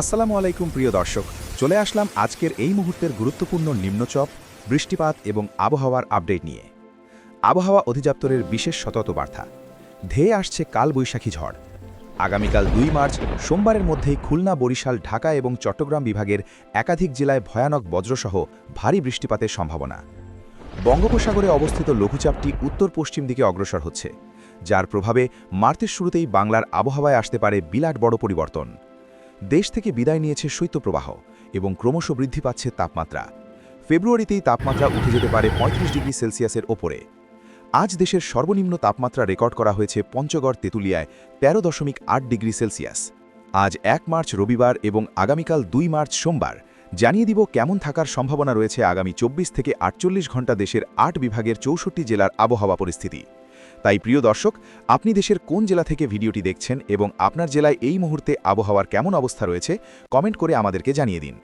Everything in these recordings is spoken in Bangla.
আসসালামু আলাইকুম প্রিয় দর্শক, চলে আসলাম আজকের এই মুহূর্তের গুরুত্বপূর্ণ নিম্নচাপ, বৃষ্টিপাত এবং আবহাওয়ার আপডেট নিয়ে। আবহাওয়া অধিদপ্তরের বিশেষ সতর্কবার্তা, ধেয়ে আসছে কালবৈশাখী ঝড়। আগামীকাল ২ মার্চ সোমবারের মধ্যেই খুলনা, বরিশাল, ঢাকা এবং চট্টগ্রাম বিভাগের একাধিক জেলায় ভয়ানক বজ্রসহ ভারী বৃষ্টিপাতের সম্ভাবনা। বঙ্গোপসাগরে অবস্থিত লঘুচাপটি উত্তর পশ্চিম দিকে অগ্রসর হচ্ছে, যার প্রভাবে মার্চের শুরুতেই বাংলার আবহাওয়ায় আসতে পারে বিরাট বড় পরিবর্তন। দেশ থেকে বিদায় নিয়েছে শৈত্যপ্রবাহ এবং ক্রমশ বৃদ্ধি পাচ্ছে তাপমাত্রা। ফেব্রুয়ারিতেই তাপমাত্রা উঠে যেতে পারে ৩৫ ডিগ্রি সেলসিয়াসের ওপরে। আজ দেশের সর্বনিম্ন তাপমাত্রা রেকর্ড করা হয়েছে পঞ্চগড় তেঁতুলিয়ায় ১৩.৮ ডিগ্রি সেলসিয়াস। আজ ১ মার্চ রবিবার এবং আগামীকাল ২ মার্চ সোমবার জানিয়ে দিব কেমন থাকার সম্ভাবনা রয়েছে আগামী ২৪ থেকে ৪৮ ঘণ্টা দেশের ৮ বিভাগের ৬৪ জেলার আবহাওয়া পরিস্থিতি। তাই প্রিয় দর্শক, আপনি দেশের কোন জেলা থেকে ভিডিওটি দেখছেন এবং আপনার জেলায় এই মুহূর্তে আবহাওয়ার কেমন অবস্থা রয়েছে কমেন্ট করে আমাদেরকে জানিয়ে দিন।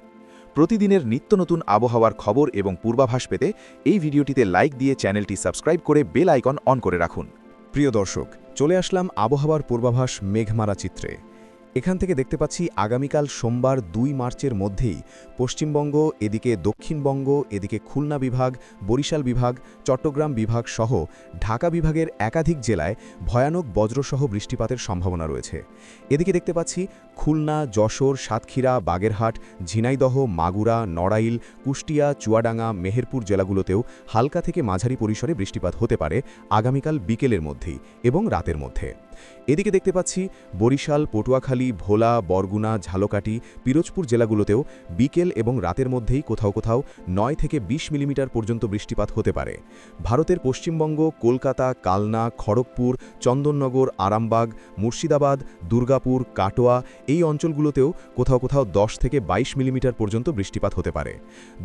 প্রতিদিনের নিত্য নতুন আবহাওয়ার খবর এবং পূর্বাভাস পেতে এই ভিডিওটিতে লাইক দিয়ে চ্যানেলটি সাবস্ক্রাইব করে বেল আইকন অন করে রাখুন। প্রিয় দর্শক, চলে আসলাম আবহাওয়ার পূর্বাভাস মেঘমালা চিত্রে। এখান থেকে দেখতে পাচ্ছি আগামীকাল সোমবার ২ মার্চের মধ্যেই পশ্চিমবঙ্গ, এদিকে দক্ষিণবঙ্গ, এদিকে খুলনা বিভাগ, বরিশাল বিভাগ, চট্টগ্রাম বিভাগ সহ ঢাকা বিভাগের একাধিক জেলায় ভয়ানক বজ্রসহ বৃষ্টিপাতের সম্ভাবনা রয়েছে। এদিকে দেখতে পাচ্ছি খুলনা, যশোর, সাতক্ষীরা, বাগেরহাট, ঝিনাইদহ, মাগুরা, নড়াইল, কুষ্টিয়া, চুয়াডাঙ্গা, মেহেরপুর জেলাগুলোতেও হালকা থেকে মাঝারি পরিসরে বৃষ্টিপাত হতে পারে আগামীকাল বিকেলের মধ্যেই এবং রাতের মধ্যে। এদিকে দেখতে পাচ্ছি বরিশাল, পটুয়াখালী, ভোলা, বরগুনা, ঝালকাঠি, পিরোজপুর জেলাগুলোতেও বিকেল এবং রাতের মধ্যেই কোথাও কোথাও ৯ থেকে ২০ মিলিমিটার পর্যন্ত বৃষ্টিপাত হতে পারে। ভারতের পশ্চিমবঙ্গ, কলকাতা, কালনা, খড়গপুর, চন্দননগর, আরামবাগ, মুর্শিদাবাদ, দুর্গাপুর, কাটোয়া এই অঞ্চলগুলোতেও কোথাও কোথাও ১০ থেকে ২২ মিলিমিটার পর্যন্ত বৃষ্টিপাত হতে পারে।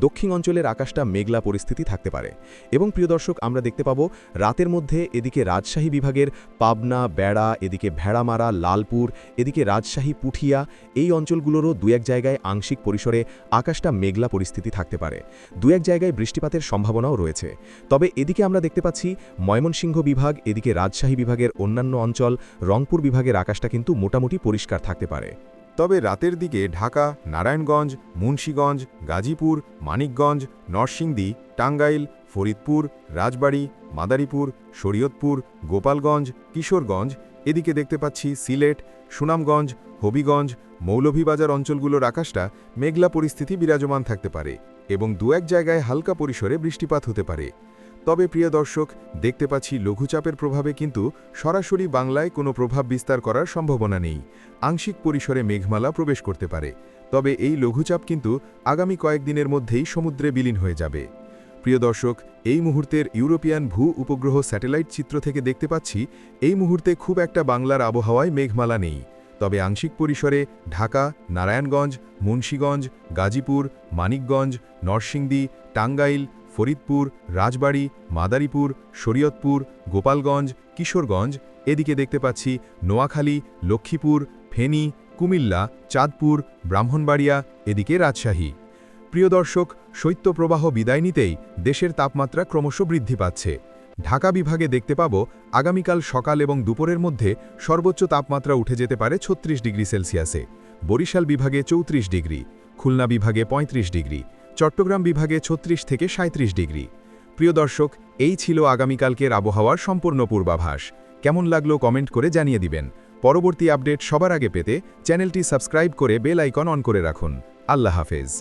দক্ষিণ অঞ্চলের আকাশটা মেঘলা পরিস্থিতি থাকতে পারে। এবং প্রিয় দর্শক, আমরা দেখতে পাবো রাতের মধ্যে এদিকে রাজশাহী বিভাগের পাবনা, বেড়া, এদিকে ভেড়ামারা, লালপুর, এদিকে রাজশাহী, পুঠিয়া এই অঞ্চলগুলোরও দু এক জায়গায় আংশিক পরিসরে আকাশটা মেঘলা পরিস্থিতি থাকতে পারে। দু এক জায়গায় বৃষ্টিপাতের সম্ভাবনাও রয়েছে। তবে এদিকে আমরা দেখতে পাচ্ছি ময়মনসিংহ বিভাগ, এদিকে রাজশাহী বিভাগের অন্যান্য অঞ্চল, রংপুর বিভাগের আকাশটা কিন্তু মোটামুটি পরিষ্কার থাকতে পারে। তবে রাতের দিকে ঢাকা, নারায়ণগঞ্জ, মুন্সীগঞ্জ, গাজীপুর, মানিকগঞ্জ, নরসিংদী, টাঙ্গাইল, ফরিদপুর, রাজবাড়ী, মাদারীপুর, শরীয়তপুর, গোপালগঞ্জ, কিশোরগঞ্জ, এদিকে দেখতে পাচ্ছি সিলেট, সুনামগঞ্জ, হবিগঞ্জ, মৌলভীবাজার অঞ্চলগুলোর আকাশটা মেঘলা পরিস্থিতি বিরাজমান থাকতে পারে এবং দু এক জায়গায় হালকা পরিসরে বৃষ্টিপাত হতে পারে। তবে প্রিয় দর্শক, দেখতে পাচ্ছি লঘুচাপের প্রভাবে কিন্তু সরাসরি বাংলায় কোনো প্রভাব বিস্তার করার সম্ভাবনা নেই। আংশিক পরিসরে মেঘমালা প্রবেশ করতে পারে। তবে এই লঘুচাপ কিন্তু আগামী কয়েকদিনের মধ্যেই সমুদ্রে বিলীন হয়ে যাবে। প্রিয় দর্শক, এই মুহূর্তের ইউরোপিয়ান ভূ উপগ্রহ স্যাটেলাইট চিত্র থেকে দেখতে পাচ্ছি এই মুহূর্তে খুব একটা বাংলার আবহাওয়ায় মেঘমালা নেই। তবে আংশিক পরিসরে ঢাকা, নারায়ণগঞ্জ, মুন্সীগঞ্জ, গাজীপুর, মানিকগঞ্জ, নরসিংদী, টাঙ্গাইল, ফরিদপুর, রাজবাড়ী, মাদারীপুর, শরীয়তপুর, গোপালগঞ্জ, কিশোরগঞ্জ, এদিকে দেখতে পাচ্ছি নোয়াখালী, লক্ষ্মীপুর, ফেনী, কুমিল্লা, চাঁদপুর, ব্রাহ্মণবাড়িয়া, এদিকে রাজশাহী। প্রিয় দর্শক, শৈত্যপ্রবাহ বিদায় নিতেই দেশের তাপমাত্রা ক্রমশ বৃদ্ধি পাচ্ছে। ঢাকা বিভাগে দেখতে পাব আগামীকাল সকাল এবং দুপুরের মধ্যে সর্বোচ্চ তাপমাত্রা উঠে যেতে পারে ৩৬ ডিগ্রি সেলসিয়াসে, বরিশাল বিভাগে ৩৪ ডিগ্রি, খুলনা বিভাগে ৩৫ ডিগ্রি, চট্টগ্রাম বিভাগে ৩৬ থেকে ৩৭ ডিগ্রি। প্রিয় দর্শক, এই ছিল আগামীকালকের আবহাওয়ার সম্পূর্ণ পূর্বাভাস। কেমন লাগলো কমেন্ট করে জানিয়ে দিবেন। পরবর্তী আপডেট সবার আগে পেতে চ্যানেলটি সাবস্ক্রাইব করে বেল আইকন অন করে রাখুন। আল্লাহ হাফেজ।